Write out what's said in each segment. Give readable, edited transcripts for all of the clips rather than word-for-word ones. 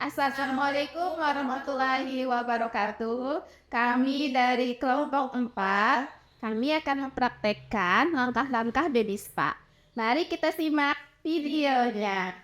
Assalamualaikum warahmatullahi wabarakatuh. Kami dari kelompok 4, kami akan mempraktekkan langkah-langkah baby spa. Mari kita simak videonya.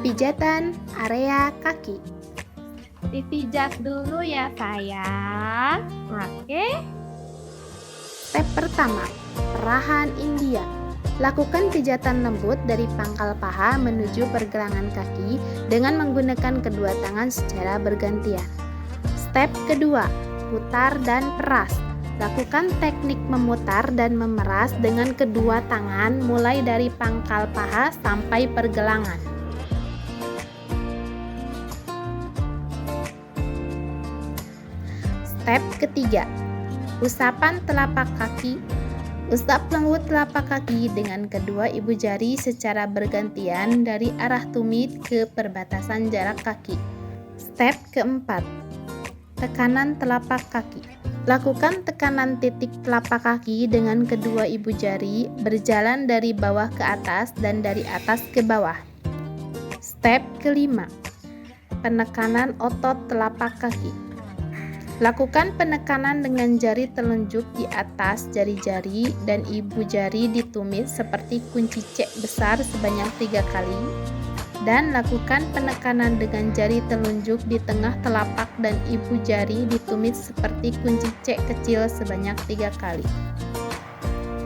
Pijatan area kaki. Dipijat dulu ya sayang. Oke. Step pertama, perahan India. Lakukan pijatan lembut dari pangkal paha menuju pergelangan kaki dengan menggunakan kedua tangan secara bergantian. Step kedua, putar dan peras. Lakukan teknik memutar dan memeras dengan kedua tangan mulai dari pangkal paha sampai pergelangan. Step ketiga, usapan telapak kaki. Usap lembut telapak kaki dengan kedua ibu jari secara bergantian dari arah tumit ke perbatasan jarak kaki. Step keempat, tekanan telapak kaki. Lakukan tekanan titik telapak kaki dengan kedua ibu jari berjalan dari bawah ke atas dan dari atas ke bawah. Step kelima, penekanan otot telapak kaki. Lakukan penekanan dengan jari telunjuk di atas jari-jari dan ibu jari di tumit seperti kunci C besar sebanyak 3 kali, dan lakukan penekanan dengan jari telunjuk di tengah telapak dan ibu jari di tumit seperti kunci C kecil sebanyak 3 kali.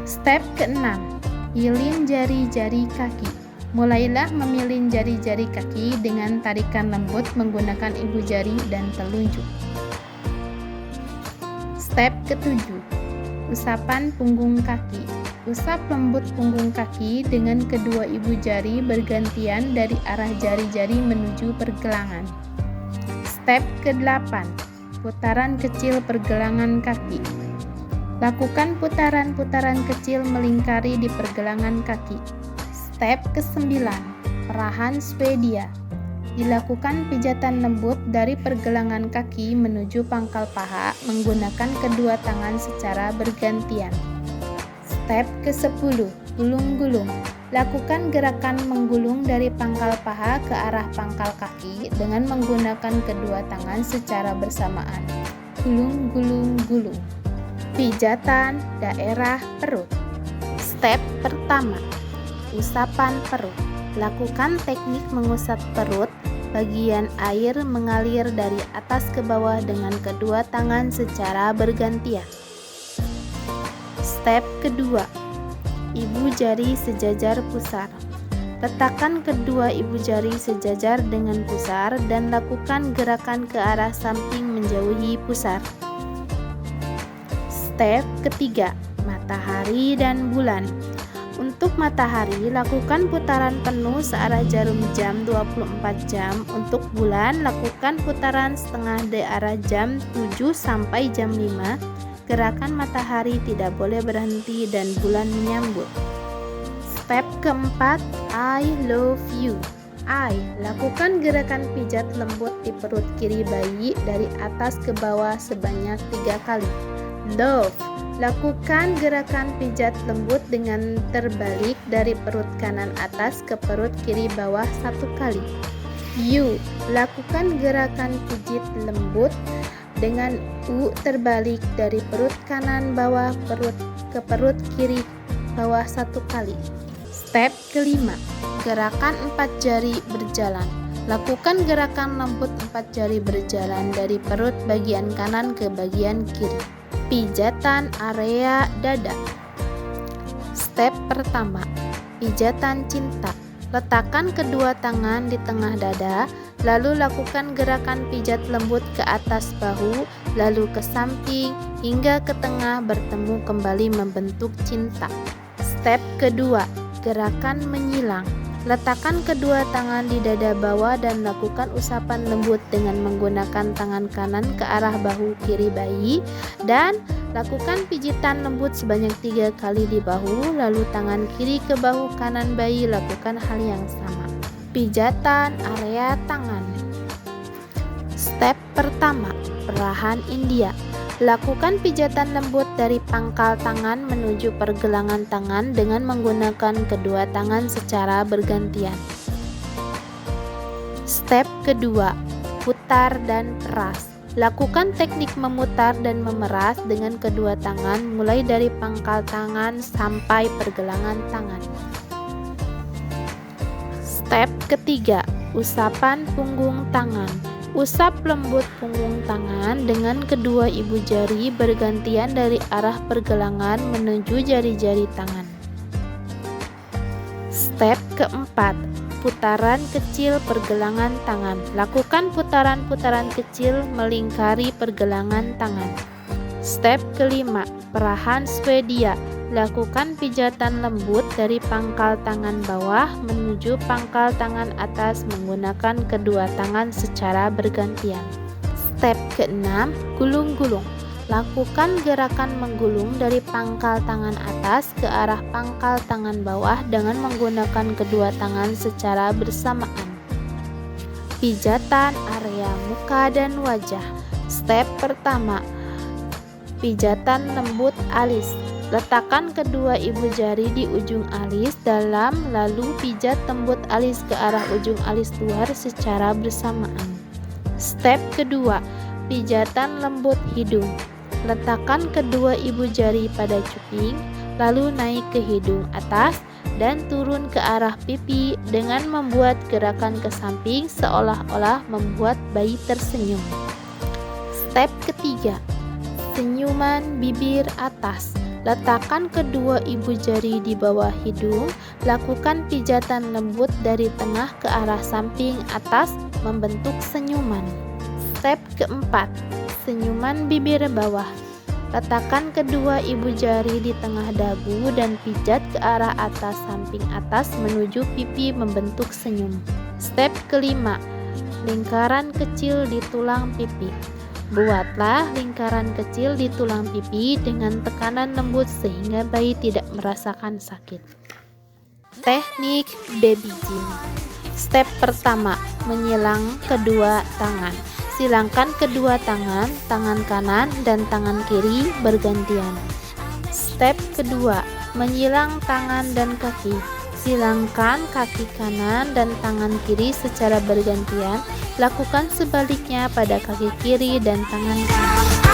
Step keenam, ilin jari-jari kaki. Mulailah memilin jari-jari kaki dengan tarikan lembut menggunakan ibu jari dan telunjuk. Step ketujuh, usapan punggung kaki. Usap lembut punggung kaki dengan kedua ibu jari bergantian dari arah jari-jari menuju pergelangan. Step ke-8, putaran kecil pergelangan kaki. Lakukan putaran-putaran kecil melingkari di pergelangan kaki. Step ke-9, perahan Swedia. Dilakukan pijatan lembut dari pergelangan kaki menuju pangkal paha menggunakan kedua tangan secara bergantian. Step ke-10, gulung-gulung. Lakukan gerakan menggulung dari pangkal paha ke arah pangkal kaki dengan menggunakan kedua tangan secara bersamaan. Gulung-gulung-gulung. Pijatan daerah perut. Step pertama, usapan perut. Lakukan teknik mengusap perut. Bagian air mengalir dari atas ke bawah dengan kedua tangan secara bergantian. Step kedua, ibu jari sejajar pusar. Letakkan kedua ibu jari sejajar dengan pusar dan lakukan gerakan ke arah samping menjauhi pusar. Step ketiga, matahari dan bulan. Untuk matahari, lakukan putaran penuh searah jarum jam 24 jam. Untuk bulan, lakukan putaran setengah di arah jam 7 sampai jam 5. Gerakan matahari tidak boleh berhenti dan bulan menyambut. Step keempat, I love you. Lakukan gerakan pijat lembut di perut kiri bayi dari atas ke bawah sebanyak 3 kali. Love. Lakukan gerakan pijat lembut dengan terbalik dari perut kanan atas ke perut kiri bawah 1 kali. U. Lakukan gerakan pijit lembut dengan U terbalik dari perut kanan bawah ke perut kiri bawah 1 kali. Step kelima, gerakan 4 jari berjalan. Lakukan gerakan lembut 4 jari berjalan dari perut bagian kanan ke bagian kiri. Pijatan area dada. Step pertama, pijatan cinta. Letakkan kedua tangan di tengah dada, lalu lakukan gerakan pijat lembut ke atas bahu, lalu ke samping hingga ke tengah bertemu kembali membentuk cinta. Step kedua, gerakan menyilang. Letakkan kedua tangan di dada bawah dan lakukan usapan lembut dengan menggunakan tangan kanan ke arah bahu kiri bayi dan lakukan pijitan lembut sebanyak 3 kali di bahu, lalu tangan kiri ke bahu kanan bayi, lakukan hal yang sama. Pijatan area tangan. Step pertama, perahan India. Lakukan pijatan lembut dari pangkal tangan menuju pergelangan tangan dengan menggunakan kedua tangan secara bergantian. Step kedua, putar dan peras. Lakukan teknik memutar dan memeras dengan kedua tangan mulai dari pangkal tangan sampai pergelangan tangan. Step ketiga, usapan punggung tangan. Usap lembut punggung tangan dengan kedua ibu jari bergantian dari arah pergelangan menuju jari-jari tangan. Step keempat, putaran kecil pergelangan tangan. Lakukan putaran-putaran kecil melingkari pergelangan tangan. Step kelima, perahan Swedia. Lakukan pijatan lembut dari pangkal tangan bawah menuju pangkal tangan atas menggunakan kedua tangan secara bergantian. Step keenam, gulung-gulung. Lakukan gerakan menggulung dari pangkal tangan atas ke arah pangkal tangan bawah dengan menggunakan kedua tangan secara bersamaan. Pijatan area muka dan wajah. Step pertama, pijatan lembut alis. Letakkan kedua ibu jari di ujung alis dalam, lalu pijat lembut alis ke arah ujung alis luar secara bersamaan. Step kedua, pijatan lembut hidung. Letakkan kedua ibu jari pada cuping, lalu naik ke hidung atas dan turun ke arah pipi dengan membuat gerakan ke samping seolah-olah membuat bayi tersenyum. Step ketiga, senyuman bibir atas. Letakkan kedua ibu jari di bawah hidung, lakukan pijatan lembut dari tengah ke arah samping atas membentuk senyuman. Step keempat, senyuman bibir bawah. Letakkan kedua ibu jari di tengah dagu dan pijat ke arah atas samping atas menuju pipi membentuk senyum. Step kelima, lingkaran kecil di tulang pipi. Buatlah lingkaran kecil di tulang pipi dengan tekanan lembut sehingga bayi tidak merasakan sakit. Teknik baby gym. Step pertama, menyilang kedua tangan. Silangkan kedua tangan, tangan kanan dan tangan kiri bergantian. Step kedua, menyilang tangan dan kaki. Silangkan kaki kanan dan tangan kiri secara bergantian. Lakukan sebaliknya pada kaki kiri dan tangan kanan.